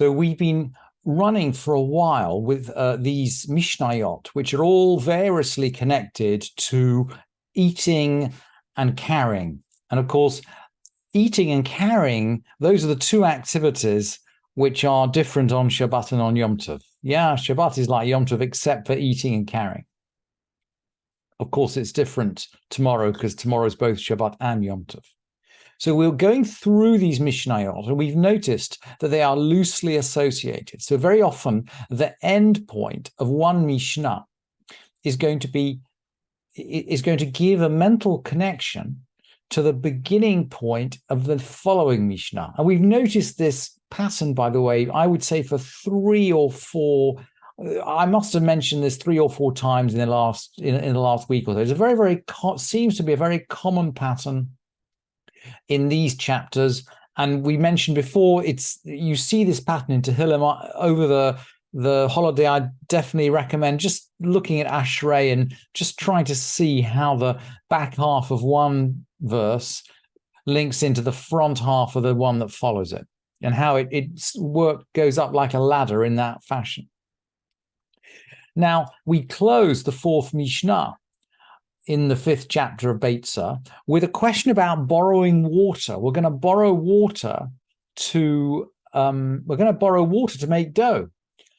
So we've been running for a while with these Mishnayot, which are all variously connected to eating and carrying. And of course, eating and carrying, those are the two activities which are different on Shabbat and on Yom Tov. Yeah, Shabbat is like Yom Tov except for eating and carrying. Of course, it's different tomorrow because tomorrow is both Shabbat and Yom Tov. So we're going through these Mishnayot, and we've noticed that they are loosely associated. So very often, the end point of one Mishnah is going to give a mental connection to the beginning point of the following Mishnah. And we've noticed this pattern, by the way, I would say for 3 or 4. I must have mentioned this 3 or 4 times in the last week or so. It's seems to be a very common pattern in these chapters, and we mentioned before, you see this pattern in Tehillim over the holiday. I definitely recommend just looking at Ashrei and just trying to see how the back half of one verse links into the front half of the one that follows it, and how its work goes up like a ladder in that fashion. Now, we close the 4th Mishnah in the 5th chapter of Beytzah with a question about borrowing water. We're going to borrow water to make dough.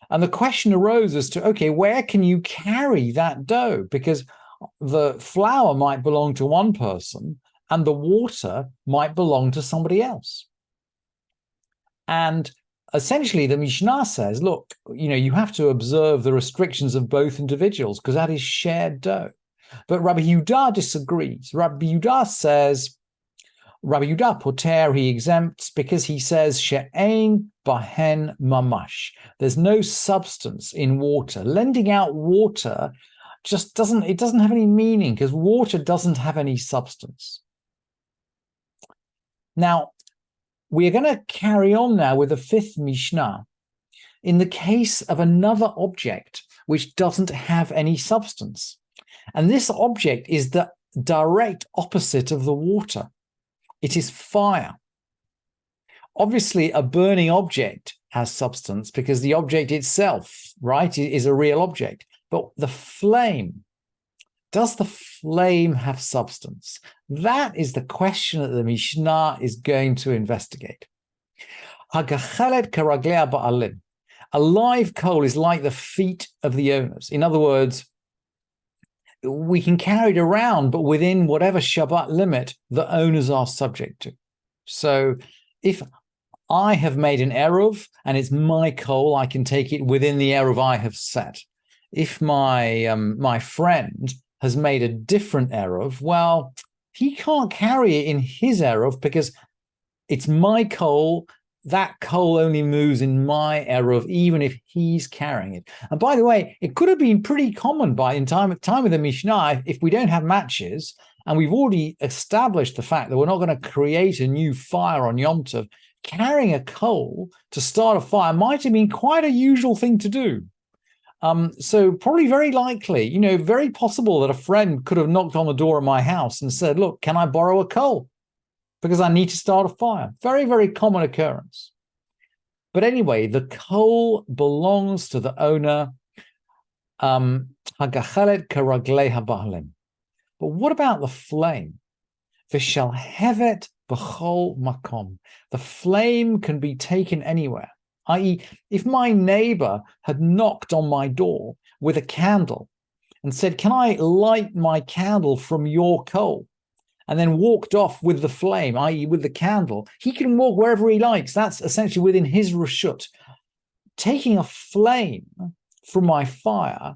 And the question arose as to, okay, where can you carry that dough? Because the flour might belong to one person and the water might belong to somebody else. And essentially, the Mishnah says, look, you have to observe the restrictions of both individuals because that is shared dough. But Rabbi Yehuda disagrees. Rabbi Yehuda poter, he exempts because he says she'ein bahen mamash. There's no substance in water. Lending out water just doesn't have any meaning because water doesn't have any substance. Now, we're going to carry on now with the 5th Mishnah in the case of another object which doesn't have any substance. And this object is the direct opposite of the water. It is fire. Obviously, a burning object has substance because the object itself, right, is a real object. But the flame, does the flame have substance? That is the question that the Mishnah is going to investigate. Hagachelet karaglei ba'alim. A live coal is like the feet of the owners. In other words, we can carry it around, but within whatever Shabbat limit the owners are subject to. So if I have made an eruv and it's my coal, I can take it within the eruv I have set. If my friend has made a different eruv, well, he can't carry it in his eruv because it's my coal. That coal only moves in my eruv, even if he's carrying it. And by the way, it could have been pretty common in time of the Mishnah, if we don't have matches, and we've already established the fact that we're not going to create a new fire on Yom Tov. Carrying a coal to start a fire might have been quite a usual thing to do. So probably very likely, very possible that a friend could have knocked on the door of my house and said, look, can I borrow a coal? Because I need to start a fire. Very, very common occurrence. But anyway, the coal belongs to the owner. Hagachelet karaglei habahalim. But what about the flame? V'shalhevet b'chol makom. The flame can be taken anywhere. I.e., if my neighbor had knocked on my door with a candle and said, can I light my candle from your coal? And then walked off with the flame, i.e. with the candle, he can walk wherever he likes. That's essentially within his reshut. Taking a flame from my fire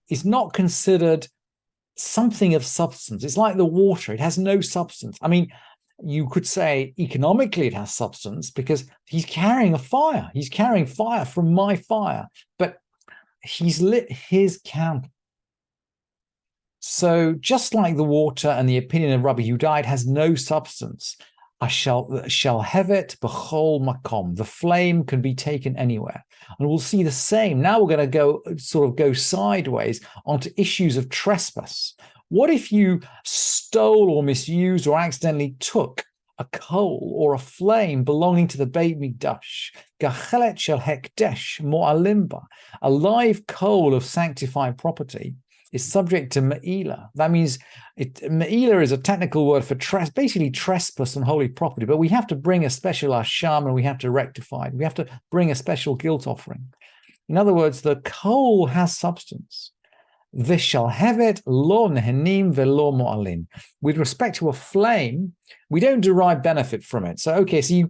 is not considered something of substance. It's like the water. It has no substance. I mean, you could say economically it has substance because he's carrying a fire. He's carrying fire from my fire, but he's lit his candle. So just like the water and the opinion of Rabbi Yehuda, it has no substance. I shall have it b'chol makom. The flame can be taken anywhere. And we'll see the same. Now we're going to go sideways onto issues of trespass. What if you stole or misused or accidentally took a coal or a flame belonging to the Beit Mikdash, gachelet shel hekdesh mo'alimba, a live coal of sanctified property, is subject to me'ila. That means me'ila is a technical word for basically trespass on holy property, but we have to bring a special asham and we have to rectify it. We have to bring a special guilt offering. In other words, the coal has substance. Vishalhevet lo nehenim velo mo'alin. With respect to a flame, we don't derive benefit from it. So, okay, so you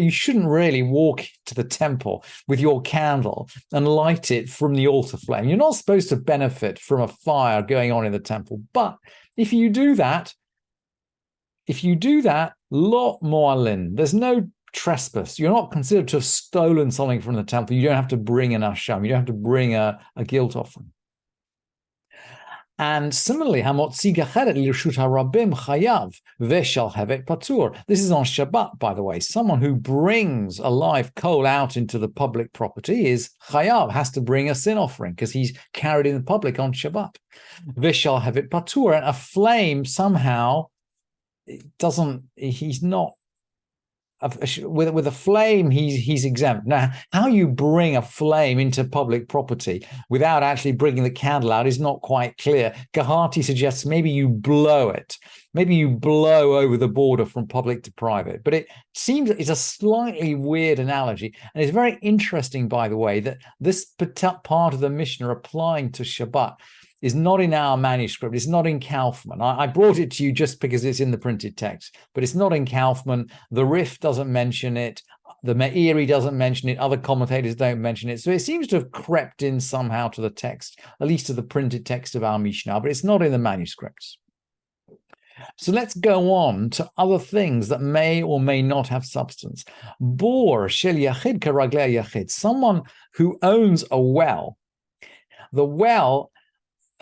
shouldn't really walk to the temple with your candle and light it from the altar flame. You're not supposed to benefit from a fire going on in the temple. But if you do that, lo mo'alin, there's no trespass. You're not considered to have stolen something from the temple. You don't have to bring an asham. You don't have to bring a guilt offering. And similarly, hamotzi gacheret lirshut harabim chayav veshal hevet patur. This is on Shabbat, by the way. Someone who brings a live coal out into the public property is chayav, has to bring a sin offering because he's carried in the public on Shabbat. Veshal hevet patur, and a flame somehow he's not. With a flame, he's exempt. Now, how you bring a flame into public property without actually bringing the candle out is not quite clear. Gahati suggests maybe you blow it. Maybe you blow over the border from public to private. But it seems it's a slightly weird analogy. And it's very interesting, by the way, that this part of the Mishnah applying to Shabbat is not in our manuscript. It's not in Kaufman. I brought it to you just because it's in the printed text, but it's not in Kaufman. The Rif doesn't mention it. The Meiri doesn't mention it. Other commentators don't mention it. So it seems to have crept in somehow to the text, at least to the printed text of our Mishnah, but it's not in the manuscripts. So let's go on to other things that may or may not have substance. Bor shel yachid karaglei yachid, someone who owns a well. The well,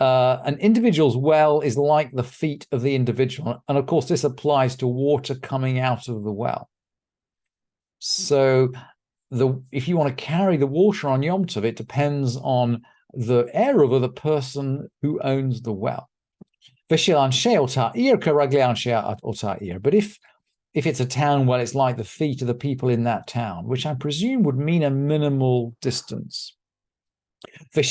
an individual's well is like the feet of the individual. And of course, this applies to water coming out of the well. So if you want to carry the water on Yom Tov, it depends on the eruv of the person who owns the well. But if it's a town well, it's like the feet of the people in that town, which I presume would mean a minimal distance. And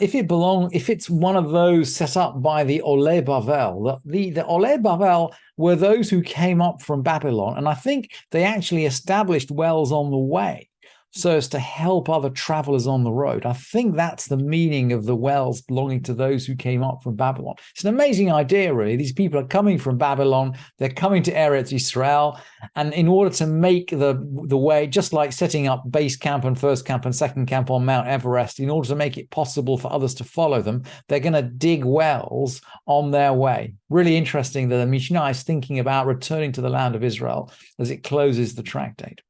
if it's one of those set up by the Olei Bavel, the Olei Bavel were those who came up from Babylon, and I think they actually established wells on the way so as to help other travelers on the road. I think that's the meaning of the wells belonging to those who came up from Babylon. It's an amazing idea, really. These people are coming from Babylon, they're coming to Eretz Yisrael, and in order to make the way, just like setting up base camp and first camp and second camp on Mount Everest, in order to make it possible for others to follow them, they're going to dig wells on their way. Really interesting that the Mishnah is thinking about returning to the land of Israel as it closes the tractate.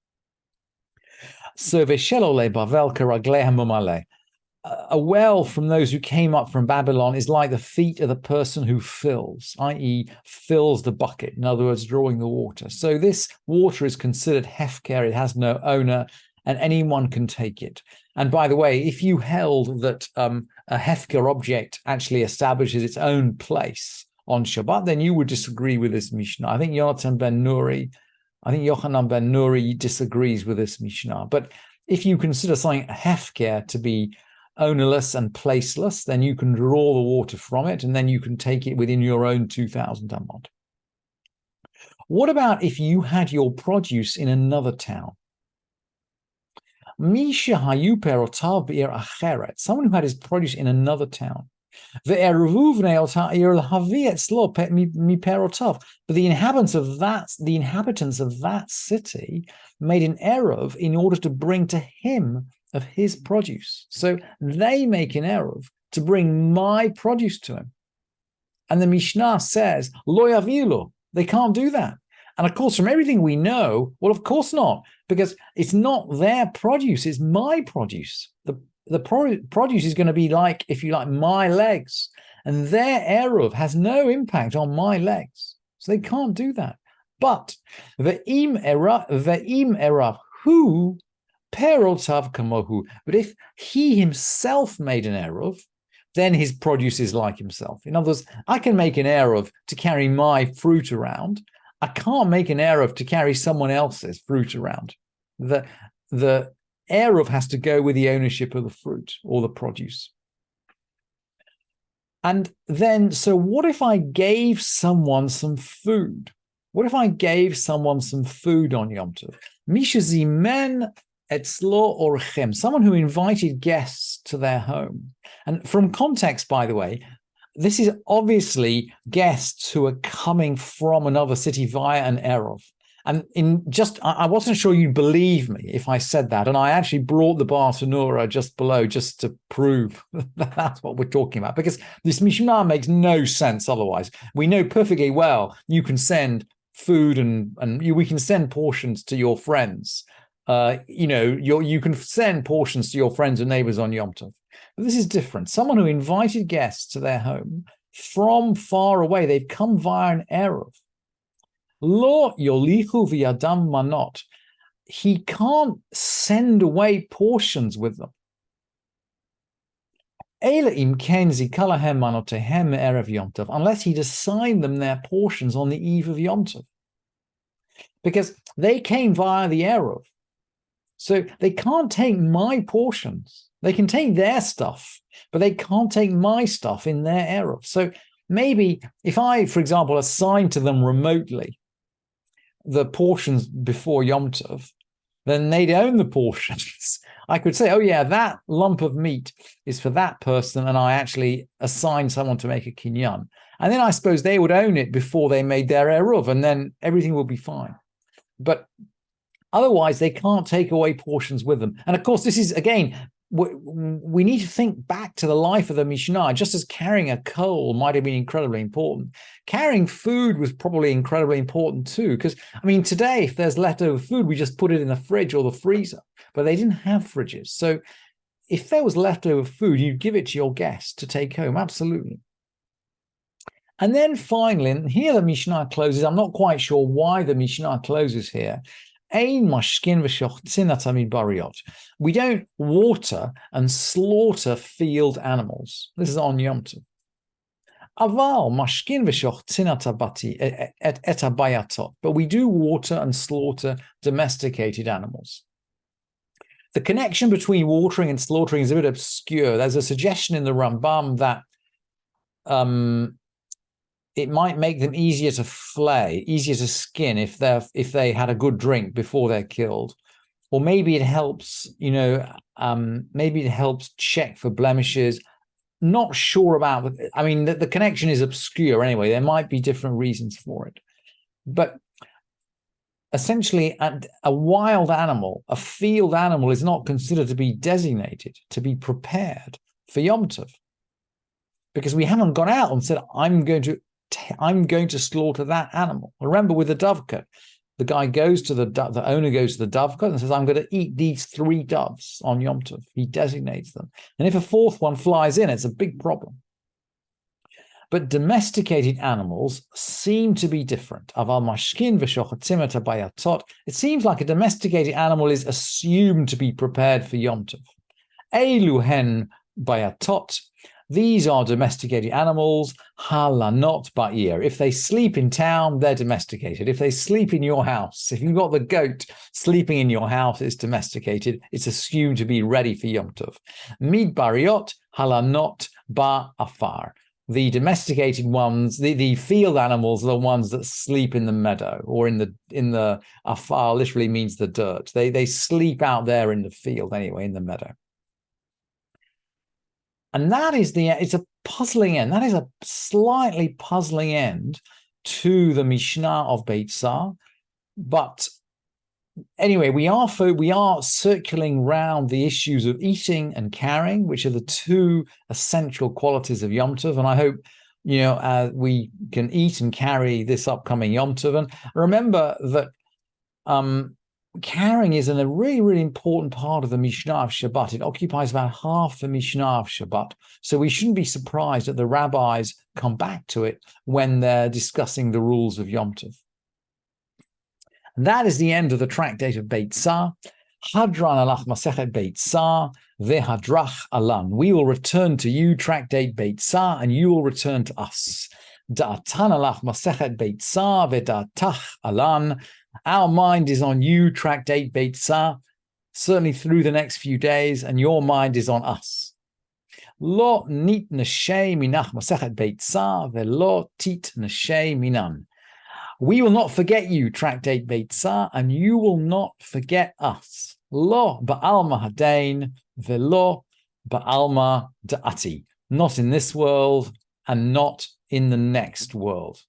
So a well from those who came up from Babylon is like the feet of the person who fills, i.e. fills the bucket, in other words, drawing the water. So this water is considered hefker, it has no owner, and anyone can take it. And by the way, if you held that a hefker object actually establishes its own place on Shabbat, then you would disagree with this Mishnah. I think Yochanan ben Nuri disagrees with this Mishnah. But if you consider something hefker to be ownerless and placeless, then you can draw the water from it, and then you can take it within your own 2,000 amot. What about if you had your produce in another town? Someone who had his produce in another town. But the inhabitants of that city made an eruv in order to bring to him of his produce. So they make an eruv to bring my produce to him. And the Mishnah says, lo yavilu, they can't do that. And of course, from everything we know, well, of course not, because it's not their produce, it's my produce. The produce is going to be like, if you like, my legs. And their eruv has no impact on my legs. So they can't do that. But ve'im erav hu perotav kamohu. But if he himself made an eruv, then his produce is like himself. In other words, I can make an eruv to carry my fruit around. I can't make an eruv to carry someone else's fruit around. The eruv has to go with the ownership of the fruit or the produce. And then, so what if I gave someone some food? What if I gave someone some food on Yom Tov? Misha zimen etzlo orchem, someone who invited guests to their home. And from context, by the way, this is obviously guests who are coming from another city via an eruv. And I wasn't sure you'd believe me if I said that. And I actually brought the bar Tanura just below just to prove that that's what we're talking about. Because this Mishnah makes no sense otherwise. We know perfectly well you can send food and we can send portions to your friends. You can send portions to your friends and neighbors on Yom Tov. But this is different. Someone who invited guests to their home from far away, they've come via an eruv. Lo yolichu v'yadam manot. He can't send away portions with them. Unless he'd assign them their portions on the eve of Yom Tov. Because they came via the eruv. So they can't take my portions. They can take their stuff, but they can't take my stuff in their eruv. So maybe if I, for example, assign to them remotely the portions before Yom Tov, then they'd own the portions. I could say, oh yeah, that lump of meat is for that person, and I actually assign someone to make a kinyan. And then I suppose they would own it before they made their eruv, and then everything will be fine. But otherwise, they can't take away portions with them. And of course, this is, again, we need to think back to the life of the Mishnah. Just as carrying a coal might have been incredibly important, carrying food was probably incredibly important too. Because, I mean, today, if there's leftover food, we just put it in the fridge or the freezer. But they didn't have fridges. So if there was leftover food, you'd give it to your guests to take home. Absolutely. And then finally, and here the Mishnah closes. I'm not quite sure why the Mishnah closes here. We don't water and slaughter field animals. This is on Yom Tov. But we do water and slaughter domesticated animals. The connection between watering and slaughtering is a bit obscure. There's a suggestion in the Rambam that it might make them easier to flay, easier to skin if they had a good drink before they're killed, or maybe it helps, maybe it helps check for blemishes. Not sure about. I mean, the connection is obscure anyway. There might be different reasons for it, but essentially, a wild animal, a field animal, is not considered to be designated to be prepared for Yom Tov, because we haven't gone out and said, I'm going to slaughter that animal. Remember, with the dovecote, the owner goes to the dovecote and says, I'm going to eat these 3 doves on Yom Tov. He designates them. And if a 4th one flies in, it's a big problem. But domesticated animals seem to be different. It seems like a domesticated animal is assumed to be prepared for Yom Tov. Eluhen bayatot. These are domesticated animals, halanot ba'ir. If they sleep in town, they're domesticated. If they sleep in your house, if you've got the goat sleeping in your house, it's domesticated. It's assumed to be ready for Yom Tov. Mid bariot, halanot ba'afar. The domesticated ones, the field animals, are the ones that sleep in the meadow, or in the afar literally means the dirt. They sleep out there in the field anyway, in the meadow. And that is it's a puzzling end. That is a slightly puzzling end to the Mishnah of Beytzah. But anyway, we are circling round the issues of eating and carrying, which are the 2 essential qualities of Yom Tov. And I hope, we can eat and carry this upcoming Yom Tov. And remember that carrying is a really, really important part of the Mishnah of Shabbat. It occupies about half the Mishnah of Shabbat. So we shouldn't be surprised that the rabbis come back to it when they're discussing the rules of Yom Tov. And that is the end of the tractate of Beytzah. Hadran alach Masechet Beytzah vehadrach alan. We will return to you, tractate Beytzah, and you will return to us. Da'atan alach Masechet Beytzah vedatach alan. Our mind is on you, tractate Beytzah, certainly through the next few days, and your mind is on us. Lo nit neshe minach Masechet Beytzah velo tit neshe minan. We will not forget you, tractate Beytzah, and you will not forget us. Lo ba'alma hadain velo ba'alma da'ati. Not in this world and not in the next world.